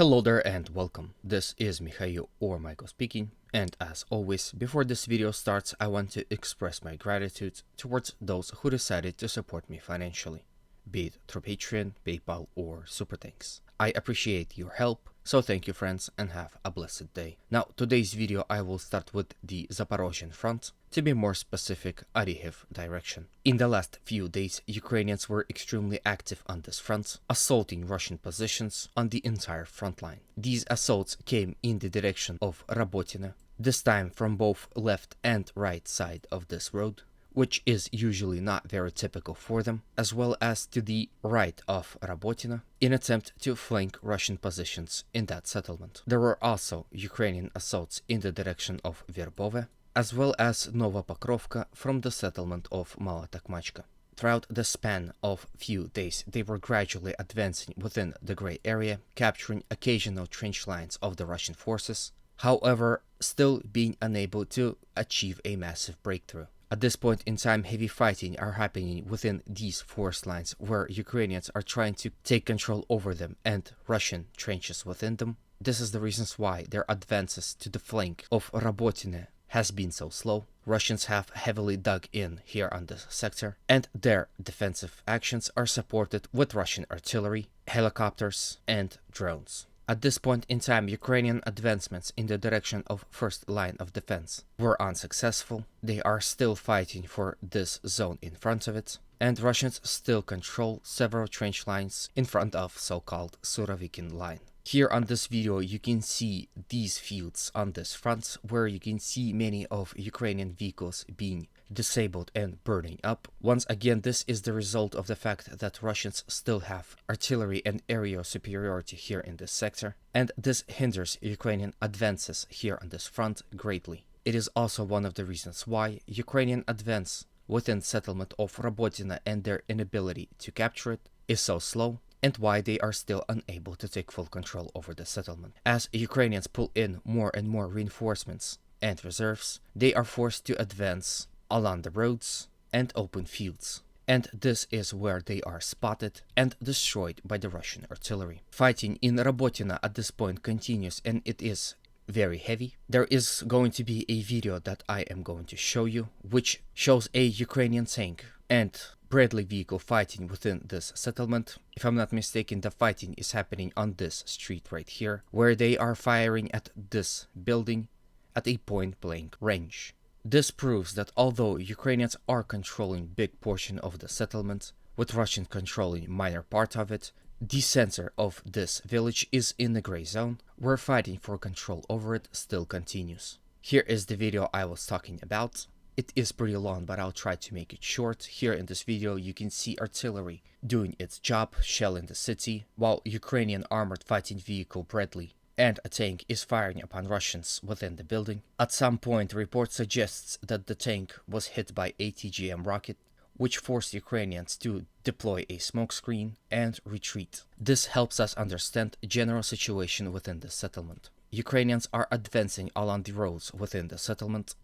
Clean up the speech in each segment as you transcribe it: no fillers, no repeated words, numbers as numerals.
Hello there and welcome. This is Mikhail or Michael speaking, and as always, before this video starts, I want to express my gratitude towards those who decided to support me financially, be it through Patreon, PayPal, or Super Thanks. I appreciate your help, so thank you friends and have a blessed day. Now, today's video I will start with the Zaporozhian front, to be more specific, Orikhiv direction. In the last few days, Ukrainians were extremely active on this front, assaulting Russian positions on the entire front line. These assaults came in the direction of Robotyne, this time from both left and right side of this road, which is usually not very typical for them, as well as to the right of Robotyne, in attempt to flank Russian positions in that settlement. There were also Ukrainian assaults in the direction of Verbove, as well as Nova Pokrovka from the settlement of Mala Takmachka. Throughout the span of few days, they were gradually advancing within the grey area, capturing occasional trench lines of the Russian forces, however, still being unable to achieve a massive breakthrough. At this point in time, heavy fighting are happening within these forest lines, where Ukrainians are trying to take control over them and Russian trenches within them. This is the reasons why their advances to the flank of Robotyne has been so slow. Russians have heavily dug in here on this sector, and their defensive actions are supported with Russian artillery, helicopters, and drones. At this point in time, Ukrainian advancements in the direction of first line of defense were unsuccessful. They are still fighting for this zone in front of it, and Russians still control several trench lines in front of so-called Surovikin line. Here on this video you can see these fields on this front, where you can see many of Ukrainian vehicles being disabled and burning up. Once again, this is the result of the fact that Russians still have artillery and aerial superiority here in this sector, and this hinders Ukrainian advances here on this front greatly. It is also one of the reasons why Ukrainian advance within settlement of Robotyne and their inability to capture it is so slow, and why they are still unable to take full control over the settlement. As Ukrainians pull in more and more reinforcements and reserves, they are forced to advance along the roads and open fields, and this is where they are spotted and destroyed by the Russian artillery. Fighting in Robotyne at this point continues, and it is very heavy. There is going to be a video that I am going to show you, which shows a Ukrainian tank and Bradley vehicle fighting within this settlement. If I'm not mistaken, the fighting is happening on this street right here, where they are firing at this building at a point-blank range. This proves that although Ukrainians are controlling big portion of the settlement, with Russian controlling minor part of it, the center of this village is in the gray zone, where fighting for control over it still continues. Here is the video I was talking about. It is pretty long, but I'll try to make it short. Here in this video you can see artillery doing its job, shelling the city, while Ukrainian armored fighting vehicle Bradley and a tank is firing upon Russians within the building. At some point, report suggests that the tank was hit by a TGM rocket, which forced Ukrainians to deploy a smokescreen and retreat. This helps us understand the general situation within the settlement. Ukrainians are advancing along the roads within the settlement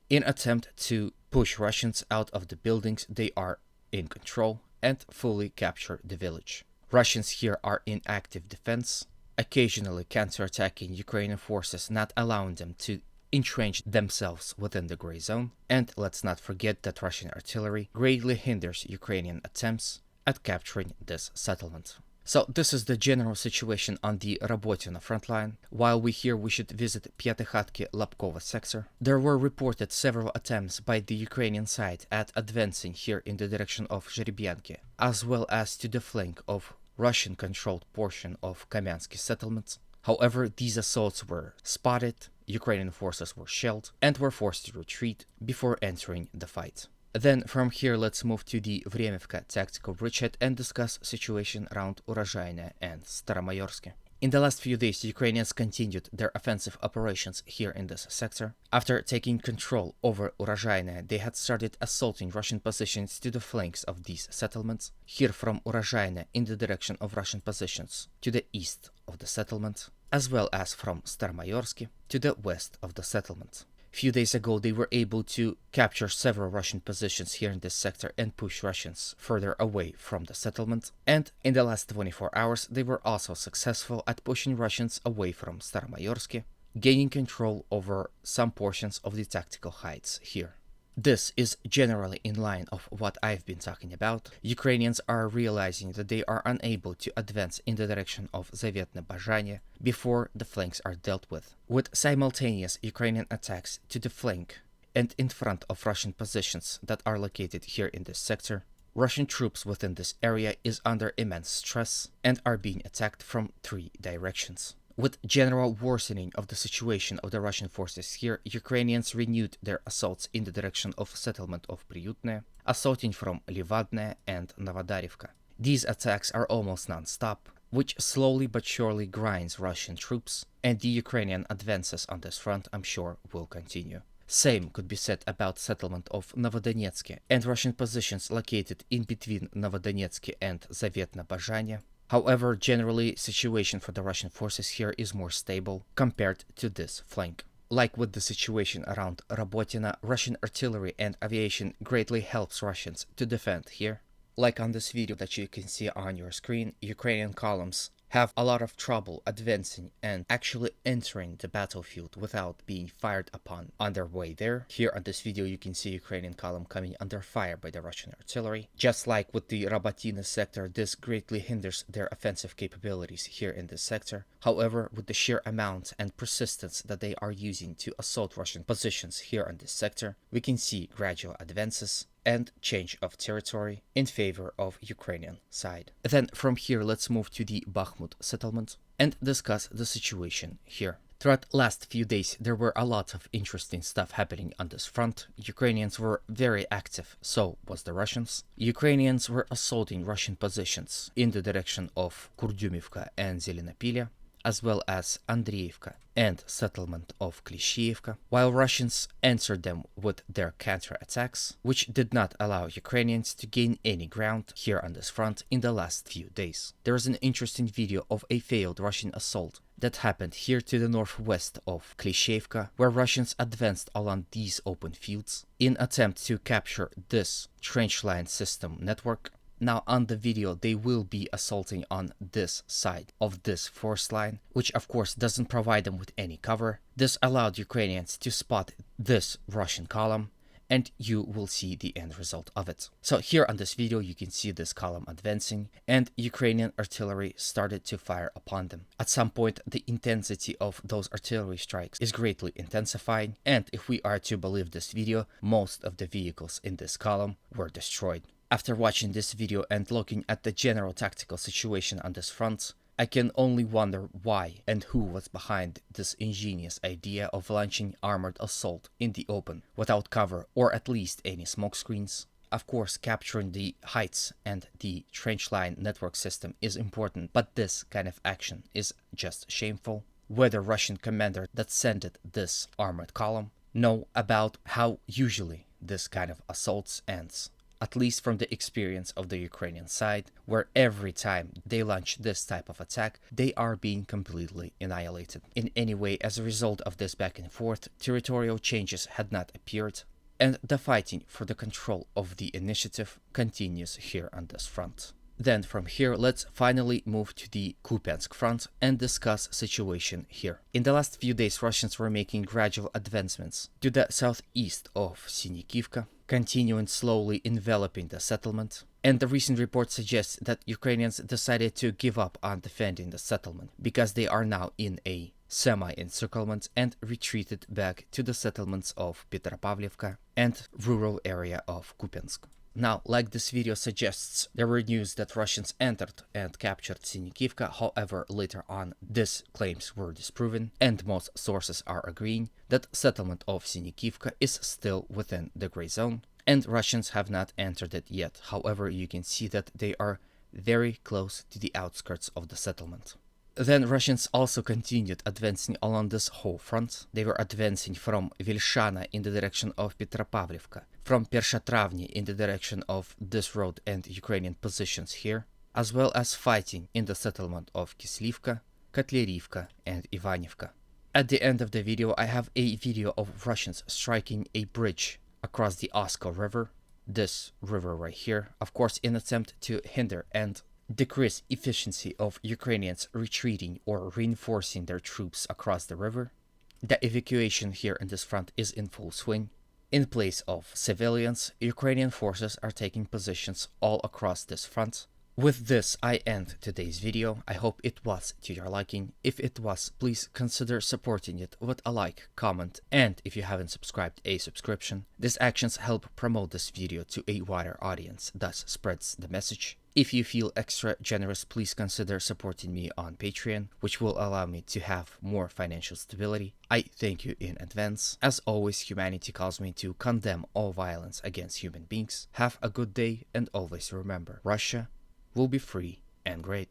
in attempt to push Russians out of the buildings they are in control and fully capture the village. Russians here are in active defense, occasionally counterattacking Ukrainian forces, not allowing them to entrench themselves within the gray zone. And let's not forget that Russian artillery greatly hinders Ukrainian attempts at capturing this settlement. So this is the general situation on the Robotyne front line. While we should visit Pyatikhatki Lapkova sector. There were reported several attempts by the Ukrainian side at advancing here in the direction of Zherebyanki, as well as to the flank of Russian-controlled portion of Kamyansky settlements. However, these assaults were spotted, Ukrainian forces were shelled, and were forced to retreat before entering the fight. Then from here let's move to the Vremivka tactical bridgehead and discuss situation around Robotyne and Staromayorsk. In the last few days, Ukrainians continued their offensive operations here in this sector. After taking control over Robotyne, they had started assaulting Russian positions to the flanks of these settlements. Here from Robotyne in the direction of Russian positions to the east of the settlement, as well as from Staromayorsk to the west of the settlement. Few days ago, they were able to capture several Russian positions here in this sector and push Russians further away from the settlement. And in the last 24 hours, they were also successful at pushing Russians away from Staromayorsky, gaining control over some portions of the tactical heights here. This is generally in line of what I've been talking about. Ukrainians are realizing that they are unable to advance in the direction of Zavetne Bazhanye before the flanks are dealt with simultaneous Ukrainian attacks to the flank and in front of Russian positions that are located here in this sector. Russian troops within this area is under immense stress and are being attacked from 3 directions. With general worsening of the situation of the Russian forces here, Ukrainians renewed their assaults in the direction of settlement of Priutne, assaulting from Livadne and Novodarivka. These attacks are almost non-stop, which slowly but surely grinds Russian troops, and the Ukrainian advances on this front, I'm sure, will continue. Same could be said about settlement of Novodonetsky and Russian positions located in between Novodonetsky and Zavetne Bazhanye. However, generally, situation for the Russian forces here is more stable compared to this flank. Like with the situation around Robotyne, Russian artillery and aviation greatly helps Russians to defend here. Like on this video that you can see on your screen, Ukrainian columns have a lot of trouble advancing and actually entering the battlefield without being fired upon on their way there. Here on this video you can see Ukrainian column coming under fire by the Russian artillery. Just like with the Robotyne sector, this greatly hinders their offensive capabilities here in this sector. However, with the sheer amount and persistence that they are using to assault Russian positions here on this sector, we can see gradual advances and change of territory in favor of Ukrainian side. Then from here let's move to the Bakhmut settlement and discuss the situation here. Throughout last few days there were a lot of interesting stuff happening on this front. Ukrainians were very active, so was the Russians. Ukrainians were assaulting Russian positions in the direction of Kurdyumivka and Zelenopilya, as well as Andreevka and settlement of Klishchiivka, while Russians answered them with their counterattacks, which did not allow Ukrainians to gain any ground here on this front in the last few days. There is an interesting video of a failed Russian assault that happened here to the northwest of Klishchiivka, where Russians advanced along these open fields in attempt to capture this trench line system network. Now on the video they will be assaulting on this side of this force line, which of course doesn't provide them with any cover. This allowed Ukrainians to spot this Russian column, and you will see the end result of it. So here on this video you can see this column advancing and Ukrainian artillery started to fire upon them. At some point the intensity of those artillery strikes is greatly intensifying, and if we are to believe this video, most of the vehicles in this column were destroyed. After watching this video and looking at the general tactical situation on this front, I can only wonder why and who was behind this ingenious idea of launching armored assault in the open without cover or at least any smoke screens. Of course, capturing the heights and the trench line network system is important, but this kind of action is just shameful. Whether Russian commander that sent this armored column know about how usually this kind of assaults ends. At least from the experience of the Ukrainian side, where every time they launch this type of attack, they are being completely annihilated. In any way, as a result of this back and forth, territorial changes had not appeared, and the fighting for the control of the initiative continues here on this front. Then from here, let's finally move to the Kupiansk front and discuss situation here. In the last few days, Russians were making gradual advancements to the southeast of Syn'kivka, continuing slowly enveloping the settlement. And the recent report suggests that Ukrainians decided to give up on defending the settlement because they are now in a semi-encirclement and retreated back to the settlements of Petropavlivka and rural area of Kupiansk. Now, like this video suggests, there were news that Russians entered and captured Syn'kivka. However, later on, these claims were disproven, and most sources are agreeing that settlement of Syn'kivka is still within the gray zone, and Russians have not entered it yet. However, you can see that they are very close to the outskirts of the settlement. Then Russians also continued advancing along this whole front. They were advancing from Vilshana in the direction of Petropavlivka, from Pershatravny in the direction of this road and Ukrainian positions here, as well as fighting in the settlement of Kislivka, Kotlerivka and Ivanivka. At the end of the video, I have a video of Russians striking a bridge across the Oskol River, this river right here, of course in attempt to hinder and decrease efficiency of Ukrainians retreating or reinforcing their troops across the river. The evacuation here in this front is in full swing. In place of civilians, Ukrainian forces are taking positions all across this front. With this, I end today's video. I hope it was to your liking. If it was, please consider supporting it with a like, comment, and if you haven't subscribed, a subscription. These actions help promote this video to a wider audience, thus spreads the message. If you feel extra generous, please consider supporting me on Patreon, which will allow me to have more financial stability. I thank you in advance. As always, humanity calls me to condemn all violence against human beings. Have a good day, and always remember, Russia will be free and great.